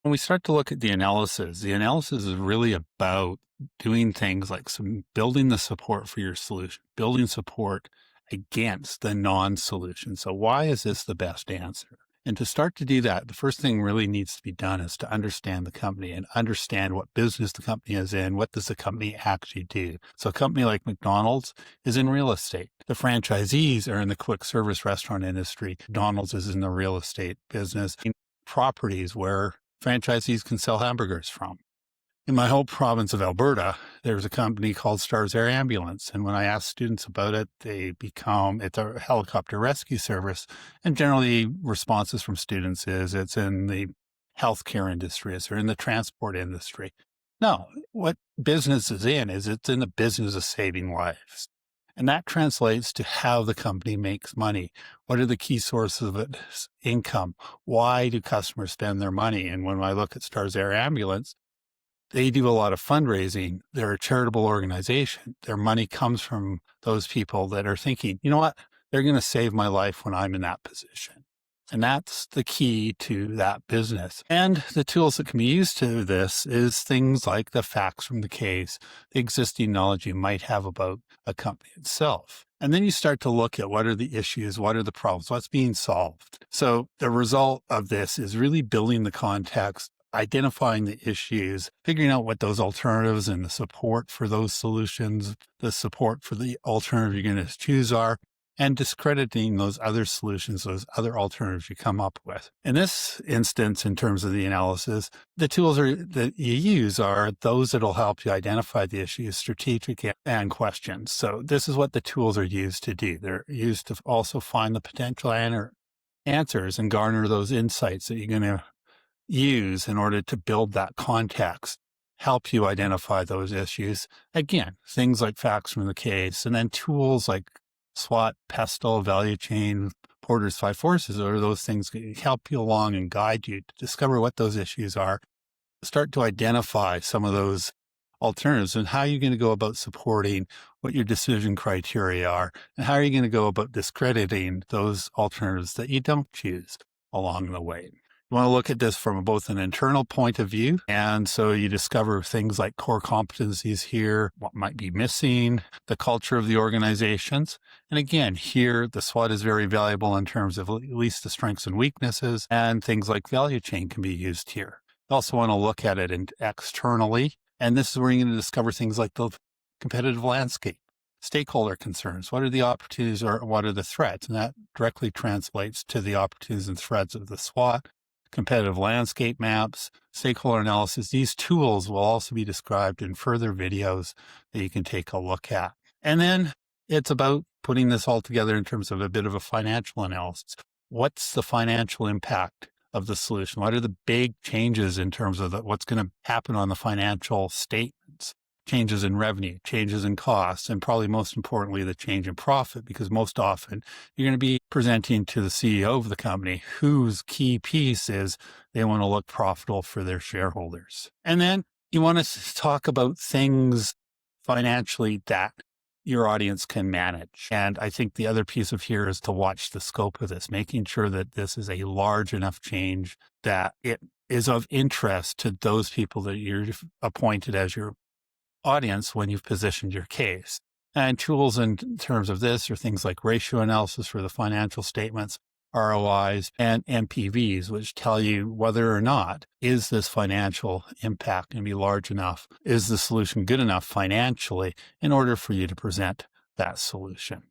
When we start to look at the analysis is really about doing things like building the support for your solution, building support against the non-solution. So why is this the best answer? And to start to do that, the first thing really needs to be done is to understand the company and understand what business the company is in. What does the company actually do? So a company like McDonald's is in real estate. The franchisees are in the quick service restaurant industry. McDonald's is in the real estate business. In properties where franchisees can sell hamburgers from. In my home province of Alberta, there's a company called Stars Air Ambulance. And when I ask students about it, it's a helicopter rescue service. And generally responses from students is it's in the healthcare industry, or in the transport industry. No, what business is it's in the business of saving lives. And that translates to how the company makes money. What are the key sources of its income? Why do customers spend their money? And when I look at Stars Air Ambulance, they do a lot of fundraising. They're a charitable organization. Their money comes from those people that are thinking, you know what? They're going to save my life when I'm in that position. And that's the key to that business. And the tools that can be used to this is things like the facts from the case, the existing knowledge you might have about a company itself. And then you start to look at what are the issues, what are the problems, what's being solved. So the result of this is really building the context, identifying the issues, figuring out what those alternatives and the support for those solutions, the support for the alternative you're going to choose are, and discrediting those other solutions, those other alternatives you come up with. In this instance, in terms of the analysis, the tools that you use are those that will help you identify the issues, strategic and questions. So this is what the tools are used to do. They're used to also find the potential answers and garner those insights that you're going to use in order to build that context, help you identify those issues. Again, things like facts from the case, and then tools like SWOT, PESTEL, value chain, Porter's 5 forces, or those things that help you along and guide you to discover what those issues are, start to identify some of those alternatives and how you're going to go about supporting what your decision criteria are, and how are you going to go about discrediting those alternatives that you don't choose along the way. You want to look at this from both an internal point of view. And so you discover things like core competencies here, what might be missing, the culture of the organizations. And again, here, the SWOT is very valuable in terms of at least the strengths and weaknesses, and things like value chain can be used here. You also want to look at it externally. And this is where you're going to discover things like the competitive landscape, stakeholder concerns. What are the opportunities or what are the threats? And that directly translates to the opportunities and threats of the SWOT. Competitive landscape maps, stakeholder analysis. These tools will also be described in further videos that you can take a look at. And then it's about putting this all together in terms of a bit of a financial analysis. What's the financial impact of the solution? What are the big changes in terms of what's going to happen on the financial statements? Changes in revenue, changes in costs, and probably most importantly, the change in profit, because most often you're going to be presenting to the CEO of the company whose key piece is they want to look profitable for their shareholders. And then you want to talk about things financially that your audience can manage. And I think the other piece of here is to watch the scope of this, making sure that this is a large enough change that it is of interest to those people that you're appointed as your audience when you've positioned your case. And tools in terms of this are things like ratio analysis for the financial statements, ROIs, and MPVs, which tell you whether or not is this financial impact going to be large enough? Is the solution good enough financially in order for you to present that solution?